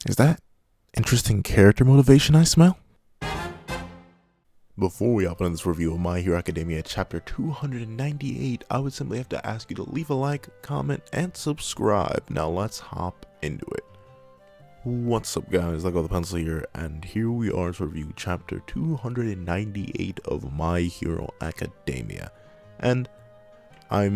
Is that interesting character motivation I smell? Before we hop into this review of My Hero Academia chapter 298, I would simply have to ask you to leave a like, comment, and subscribe. Now let's hop into it. What's up guys, Lego the Pencil here, and here we are to review chapter 298 of My Hero Academia. And I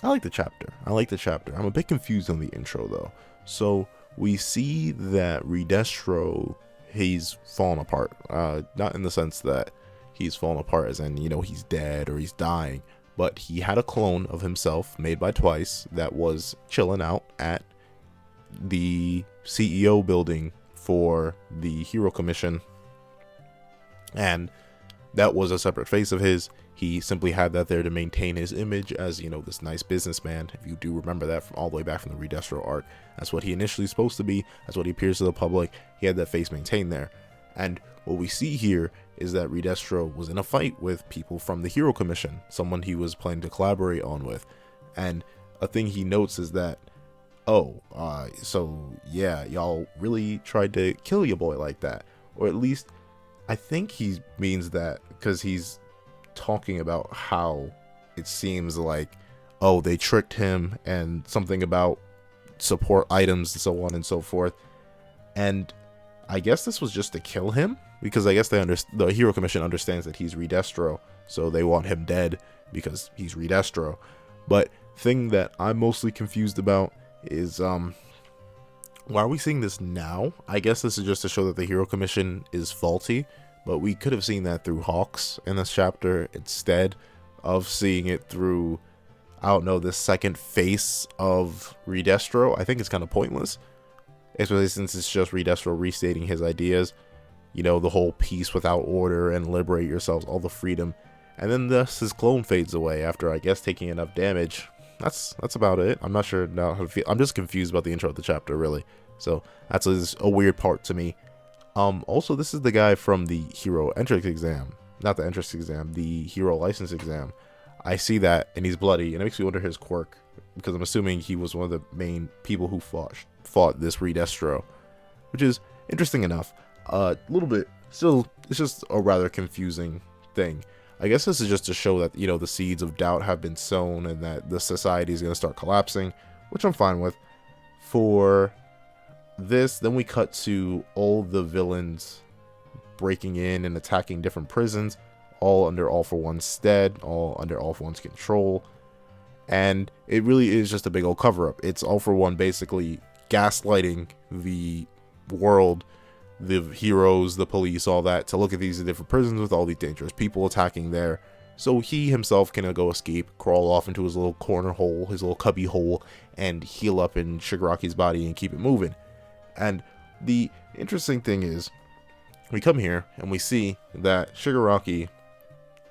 like the chapter. I'm a bit confused on the intro though. So we see that Redestro, he's fallen apart. Not in the sense that he's fallen apart as in, he's dead or he's dying, but he had a clone of himself made by Twice that was chilling out at the CEO building for the Hero Commission, and that was a separate face of his. He simply had that there to maintain his image as, this nice businessman. If you do remember that from all the way back from the Redestro arc, that's what he initially supposed to be. That's what he appears to the public. He had that face maintained there. And what we see here is that Redestro was in a fight with people from the Hero Commission, someone he was planning to collaborate on with. And a thing he notes is that, so yeah, y'all really tried to kill your boy like that. Or at least, I think he means that because he's talking about how it seems like, they tricked him and something about support items and so on and so forth. And I guess this was just to kill him, because I guess the Hero Commission understands that he's Redestro, so they want him dead because he's Redestro. But thing that I'm mostly confused about is why are we seeing this now? I guess this is just to show that the Hero Commission is faulty, but we could have seen that through Hawks in this chapter instead of seeing it through, I don't know, this second face of Redestro. I think it's kind of pointless, especially since it's just Redestro restating his ideas, the whole peace without order and liberate yourselves, all the freedom. And then thus his clone fades away after, I guess, taking enough damage. That's about it. I'm not sure now how to feel. I'm just confused about the intro of the chapter, really. So that's a weird part to me. Also, this is the guy from the Hero entrance exam. Not the entrance exam, the Hero license exam. I see that, and he's bloody, and it makes me wonder his quirk, because I'm assuming he was one of the main people who fought this Redestro, which is interesting enough. A little bit, still, it's just a rather confusing thing. I guess this is just to show that, the seeds of doubt have been sown and that the society is going to start collapsing, which I'm fine with. For this, then we cut to all the villains breaking in and attacking different prisons, all under All For One's stead, all under All For One's control. And it really is just a big old cover-up. It's All For One basically gaslighting the world, the heroes, the police, all that, to look at these different prisons with all these dangerous people attacking there, so he himself can go escape, crawl off into his little corner hole, his little cubby hole, and heal up in Shigaraki's body and keep it moving. And the interesting thing is, we come here and we see that Shigaraki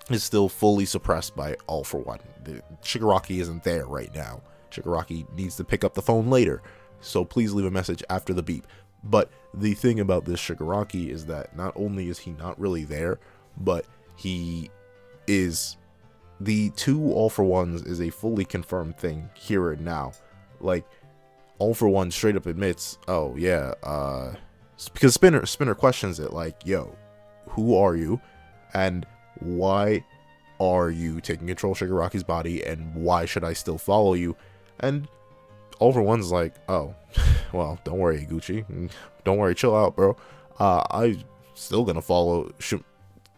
is still fully suppressed by All For One. Shigaraki isn't there right now. Shigaraki needs to pick up the phone later, so please leave a message after the beep. But the thing about this Shigaraki is that not only is he not really there, but he is, the two All For Ones is a fully confirmed thing here and now. Like, All For One straight up admits, because Spinner questions it like, yo, who are you? And why are you taking control of Shigaraki's body? And why should I still follow you? And All For One's like, oh, well, don't worry, Gucci. Don't worry, chill out, bro. I'm still gonna follow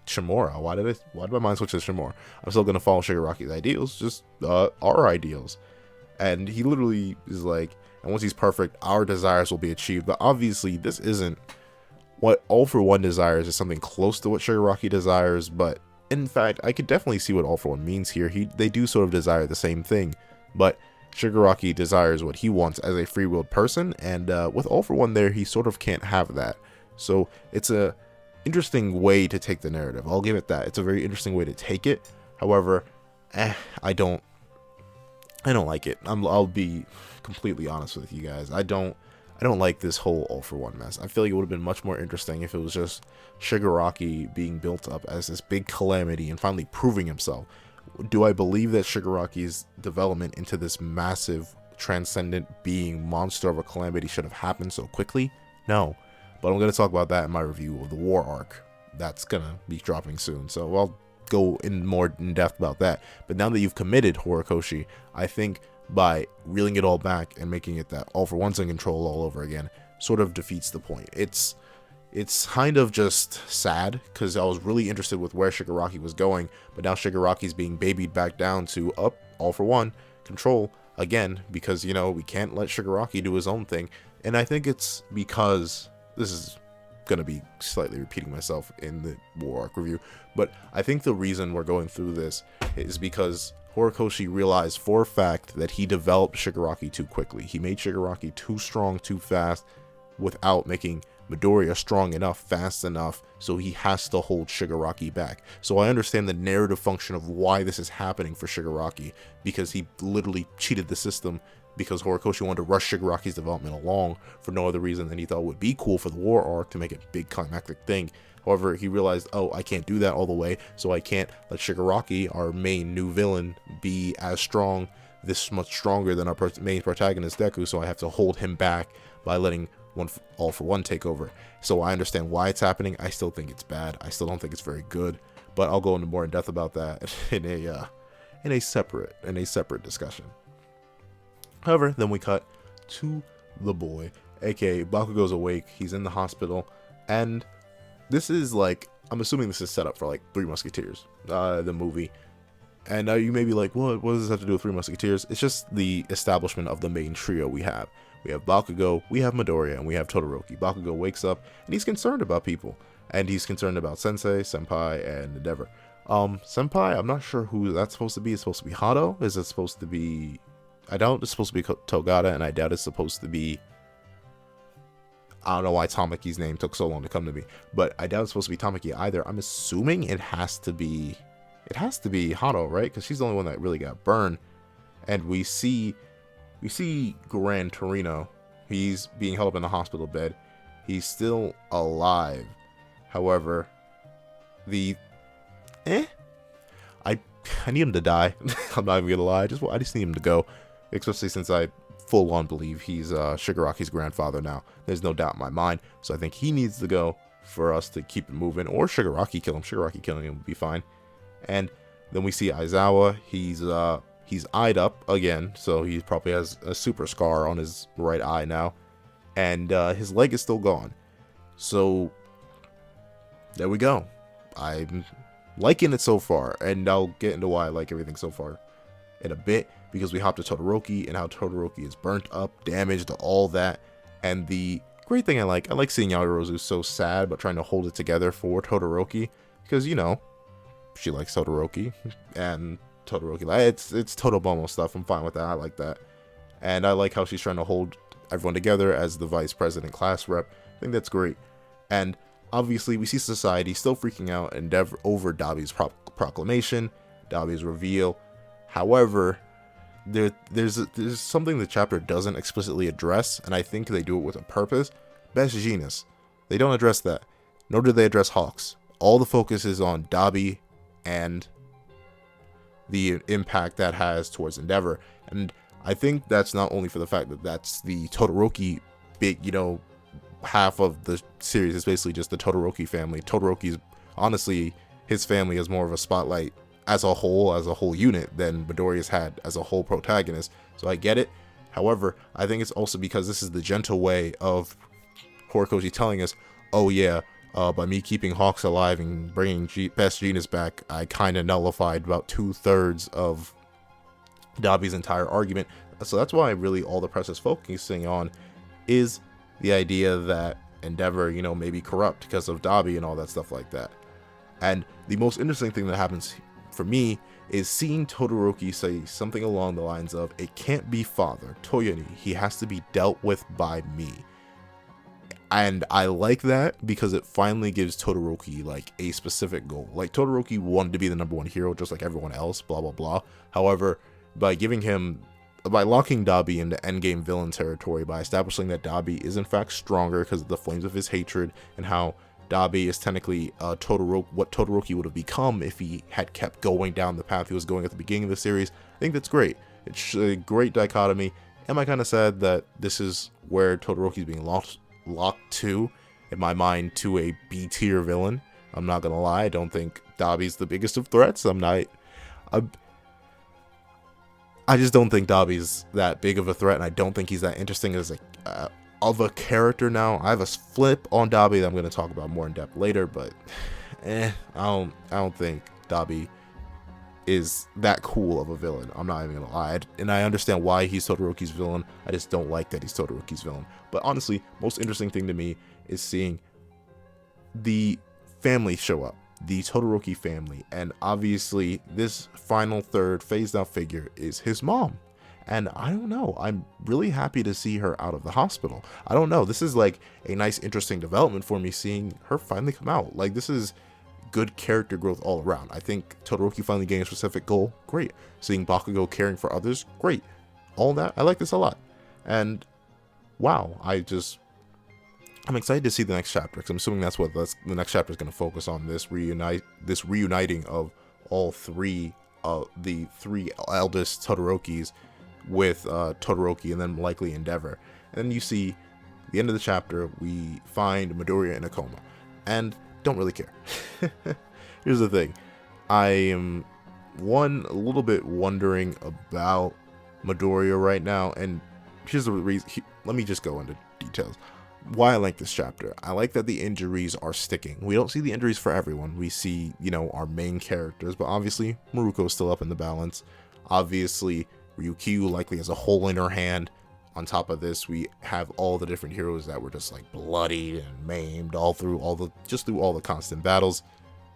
Shimura. Why did my mind switch to Shimura? I'm still gonna follow Shigaraki's ideals, just our ideals. And he literally is like, and once he's perfect, our desires will be achieved. But obviously, this isn't what All For One desires. Is something close to what Shigaraki desires. But in fact, I could definitely see what All For One means here. They do sort of desire the same thing, but Shigaraki desires what he wants as a free-willed person, and with All For One there, he sort of can't have that. So it's a interesting way to take the narrative. I'll give it that. It's a very interesting way to take it. However, I don't like it. I'll be completely honest with you guys. I don't like this whole All For One mess. I feel like it would have been much more interesting if it was just Shigaraki being built up as this big calamity and finally proving himself. Do I believe that Shigaraki's development into this massive transcendent being monster of a calamity should have happened so quickly? No. But I'm going to talk about that in my review of the war arc. That's going to be dropping soon. So I'll go in more in depth about that. But now that you've committed Horikoshi, I think by reeling it all back and making it that All for One's in control all over again sort of defeats the point. It's kind of just sad because I was really interested with where Shigaraki was going, but now Shigaraki's being babied back down to up All for One control again because, you know, we can't let Shigaraki do his own thing. And I think it's because this is going to be slightly repeating myself in the war arc review, but I think the reason we're going through this is because Horikoshi realized for a fact that he developed Shigaraki too quickly. He made Shigaraki too strong too fast without making Midoriya strong enough, fast enough, so he has to hold Shigaraki back. So I understand the narrative function of why this is happening for Shigaraki, because he literally cheated the system because Horikoshi wanted to rush Shigaraki's development along for no other reason than he thought would be cool for the war arc to make it a big climactic thing. However, he realized, oh, I can't do that all the way, so I can't let Shigaraki, our main new villain, be as strong, this much stronger than our main protagonist Deku, so I have to hold him back by letting All for One take over. So I understand why it's happening. I still think it's bad. I still don't think it's very good, but I'll go into more in depth about that in a separate discussion. However, then we cut to the boy, aka Bakugo's awake. He's in the hospital, and this is like, I'm assuming this is set up for like Three Musketeers, the movie. And you may be like, what does this have to do with Three Musketeers? It's just the establishment of the main trio we have. We have Bakugo, we have Midoriya, and we have Todoroki. Bakugo wakes up, and he's concerned about people. And he's concerned about Sensei, Senpai, and Endeavor. Senpai, I'm not sure who that's supposed to be. It's supposed to be Hado? Is it supposed to be... I doubt it's supposed to be Togata, and I doubt it's supposed to be... I don't know why Tamaki's name took so long to come to me. But I doubt it's supposed to be Tamaki either. I'm assuming it has to be... It has to be Hado, right? Because she's the only one that really got burned. And we see Gran Torino. He's being held up in the hospital bed. He's still alive. However, I need him to die. I'm not even gonna lie. I just need him to go. Especially since I full on believe he's Shigaraki's grandfather now. There's no doubt in my mind. So I think he needs to go for us to keep it moving. Or Shigaraki kill him. Shigaraki killing him would be fine. And then we see Aizawa. He's eyed up again, so he probably has a super scar on his right eye now. And his leg is still gone. So there we go. I'm liking it so far, and I'll get into why I like everything so far in a bit, because we hop to Todoroki and how Todoroki is burnt up, damaged, all that. And the great thing I like seeing Yaoyorozu so sad but trying to hold it together for Todoroki, because, you know, she likes Todoroki, and Todoroki, it's Totobomo stuff. I'm fine with that. I like that. And I like how she's trying to hold everyone together as the vice president class rep. I think that's great. And obviously we see society still freaking out and over Dabi's proclamation, Dabi's reveal. However, there's something the chapter doesn't explicitly address, and I think they do it with a purpose. Best Genius. They don't address that. Nor do they address Hawks. All the focus is on Dabi and the impact that has towards Endeavor. And I think that's not only for the fact that that's the Todoroki big, you know, half of the series is basically just the Todoroki family. Todoroki's, honestly, his family is more of a spotlight as a whole unit than Midoriya's had as a whole protagonist. So I get it. However, I think it's also because this is the gentle way of Horikoshi telling us, oh yeah, by me keeping Hawks alive and bringing Best Genius back, I kind of nullified about 2/3 of Dabi's entire argument. So that's why really all the press is focusing on is the idea that Endeavor, you know, may be corrupt because of Dabi and all that stuff like that. And the most interesting thing that happens for me is seeing Todoroki say something along the lines of, it can't be father, Toyoni, he has to be dealt with by me. And I like that because it finally gives Todoroki like a specific goal. Like Todoroki wanted to be the #1 hero just like everyone else, blah blah blah. However, by locking Dabi into endgame villain territory, by establishing that Dabi is in fact stronger because of the flames of his hatred, and how Dabi is technically what Todoroki would have become if he had kept going down the path he was going at the beginning of the series, I think that's great. It's a great dichotomy. Am I kind of sad that this is where Todoroki's being locked to, in my mind, to a B tier villain? I'm not gonna lie, I don't think Dabi's the biggest of threats. I just don't think Dabi's that big of a threat, and I don't think he's that interesting as a character now. I have a flip on Dabi that I'm going to talk about more in depth later, but I don't think Dabi is that cool of a villain. I'm not even gonna lie, and I understand why he's Todoroki's villain. I just don't like that he's Todoroki's villain. But honestly, most interesting thing to me is seeing the family show up, the Todoroki family, and obviously this final third phased out figure is his mom. And I don't know, I'm really happy to see her out of the hospital. I don't know, this is like a nice interesting development for me, seeing her finally come out. Like, this is good character growth all around. I think Todoroki finally getting a specific goal, great. Seeing Bakugo caring for others, great. All that, I like this a lot. And wow, I'm excited to see the next chapter, because I'm assuming that's what the next chapter is going to focus on, this reuniting of all three of the three eldest Todorokis with Todoroki and then likely Endeavor. And then you see the end of the chapter, we find Midoriya in a coma, and don't really care. Here's the thing, I am a little bit wondering about Midoriya right now, and here's the reason. Let me just go into details why I like this chapter. I like that the injuries are sticking. We don't see the injuries for everyone. We see, our main characters, but obviously Maruko is still up in the balance. Obviously Ryukyu likely has a hole in her hand. On top of this, we have all the different heroes that were just like bloodied and maimed through all the constant battles.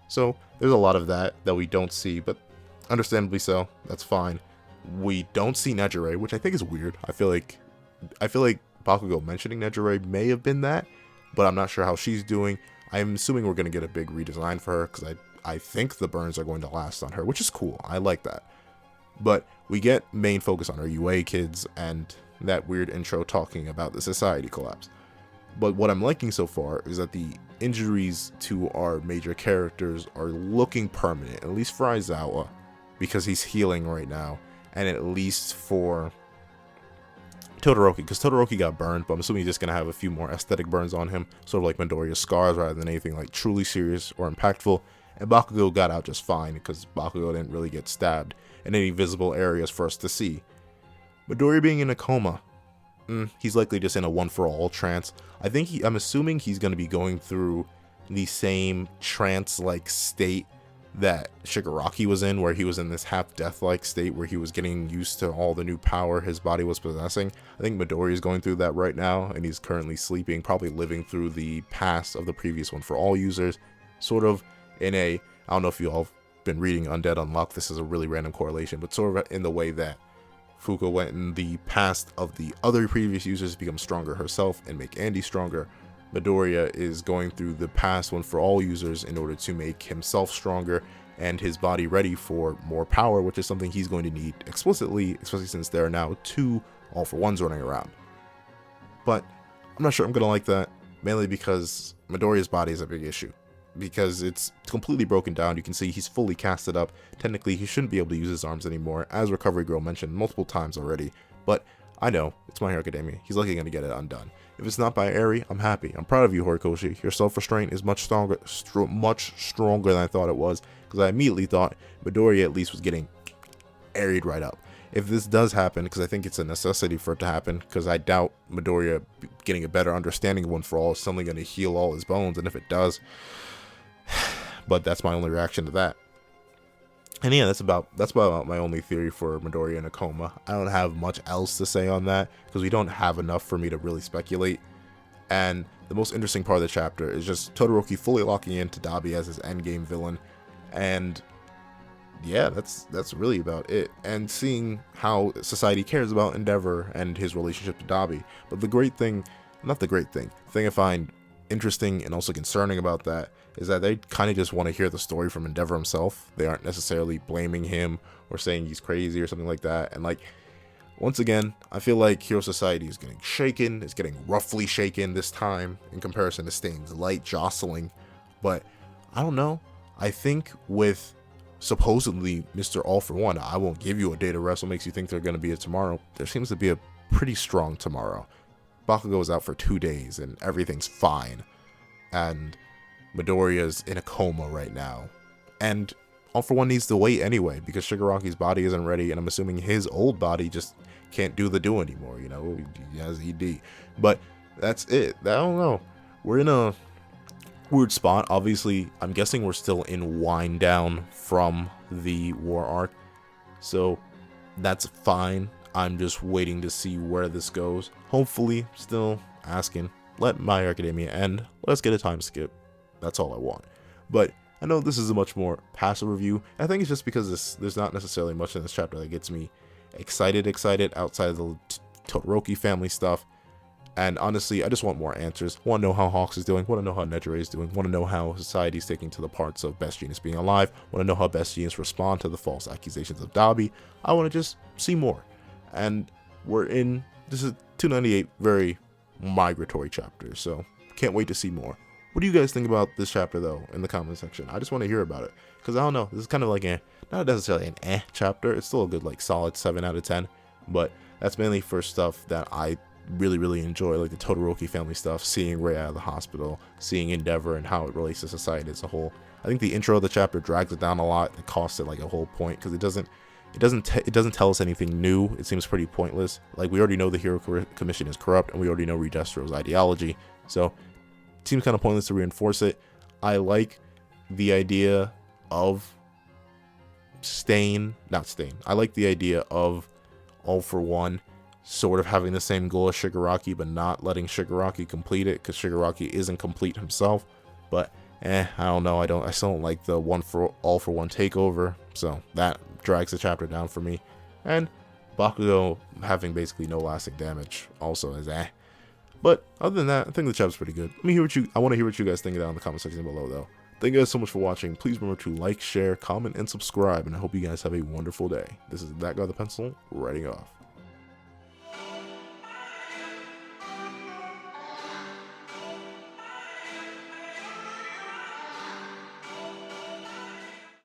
So there's a lot of that we don't see, but understandably so. That's fine. We don't see Nejire, which I think is weird. I feel like Bakugo mentioning Nejire may have been that, but I'm not sure how she's doing. I'm assuming we're going to get a big redesign for her, because I think the burns are going to last on her, which is cool. I like that. But we get main focus on our UA kids and that weird intro talking about the society collapse. But what I'm liking so far is that the injuries to our major characters are looking permanent, at least for Aizawa, because he's healing right now, and at least for Todoroki, because Todoroki got burned, but I'm assuming he's just going to have a few more aesthetic burns on him, sort of like Midoriya's scars, rather than anything like truly serious or impactful. And Bakugo got out just fine, because Bakugo didn't really get stabbed in any visible areas for us to see. Midoriya being in a coma, he's likely just in a one-for-all trance. I'm assuming he's going to be going through the same trance-like state that Shigaraki was in, where he was in this half-death-like state where he was getting used to all the new power his body was possessing. I think Midoriya is going through that right now, and he's currently sleeping, probably living through the past of the previous one for all users, sort of in I don't know if you all have been reading Undead Unluck, this is a really random correlation, but sort of in the way that Fuko went in the past of the other previous users to become stronger herself and make Andy stronger. Midoriya is going through the past one for all users in order to make himself stronger and his body ready for more power, which is something he's going to need explicitly, especially since there are now 2 all-for-ones running around. But I'm not sure I'm going to like that, mainly because Midoriya's body is a big issue. Because it's completely broken down. You can see he's fully casted up. Technically, he shouldn't be able to use his arms anymore, as Recovery Girl mentioned multiple times already. But I know, it's My Hero Academia. He's likely going to get it undone. If it's not by Eri, I'm happy. I'm proud of you, Horikoshi. Your self-restraint is much stronger than I thought it was, because I immediately thought Midoriya at least was getting Eri'd right up. If this does happen, because I think it's a necessity for it to happen, because I doubt Midoriya getting a better understanding of One For All is suddenly going to heal all his bones, and if it does, but that's my only reaction to that. And yeah, that's about my only theory for Midoriya in a coma. I don't have much else to say on that, because we don't have enough for me to really speculate. And the most interesting part of the chapter is just Todoroki fully locking into Dabi as his endgame villain. And yeah, that's really about it. And seeing how society cares about Endeavor and his relationship to Dabi. But the thing I find interesting and also concerning about that is that they kind of just want to hear the story from Endeavor himself. They aren't necessarily blaming him or saying he's crazy or something like that. And like, once again, I feel like Hero Society is getting shaken. It's getting roughly shaken this time in comparison to Stain's light jostling. But I don't know. I think with supposedly Mr. All For One, I won't give you a day to rest, what makes you think they're going to be it tomorrow. There seems to be a pretty strong tomorrow. Bakugo is out for 2 days and everything's fine. And Midoriya's in a coma right now. And All For One needs to wait anyway because Shigaraki's body isn't ready, and I'm assuming his old body just can't do the do anymore, you know, he has ED. But that's it. I don't know. We're in a weird spot. Obviously, I'm guessing we're still in wind down from the war arc. So that's fine. I'm just waiting to see where this goes. Hopefully, still asking, let My Hero Academia end. Let's get a time skip. That's all I want. But I know this is a much more passive review. I think it's just because there's not necessarily much in this chapter that gets me excited outside of the Todoroki family stuff. And honestly, I just want more answers. Want to know how Hawks is doing. Want to know how Nejire is doing. Want to know how society's taking to the parts of Best Genius being alive. Want to know how Best Genius respond to the false accusations of Dabi. I want to just see more. And this is 298, very migratory chapter. So can't wait to see more. What do you guys think about this chapter, though, in the comment section? I just want to hear about it. Because I don't know. This is kind of like not necessarily an chapter. It's still a good, like, solid 7 out of 10. But that's mainly for stuff that I really enjoy, like the Todoroki family stuff, seeing Rei out of the hospital, seeing Endeavor and how it relates to society as a whole. I think the intro of the chapter drags it down a lot. It costs it like a whole point because it doesn't tell us anything new. It seems pretty pointless. Like, we already know the Hero Commission is corrupt, and we already know Redestro's ideology, so it seems kind of pointless to reinforce it. I like the idea of I like the idea of All For One sort of having the same goal as Shigaraki, but not letting Shigaraki complete it, because Shigaraki isn't complete himself. But I don't know. I still don't like the All For One takeover, so that drags the chapter down for me. And Bakugo having basically no lasting damage also is But other than that, I think the chapter's pretty good. I want to hear what you guys think down in the comment section below, though. Thank you guys so much for watching. Please remember to like, share, comment, and subscribe, and I hope you guys have a wonderful day. This is That Guy with the Pencil, writing off.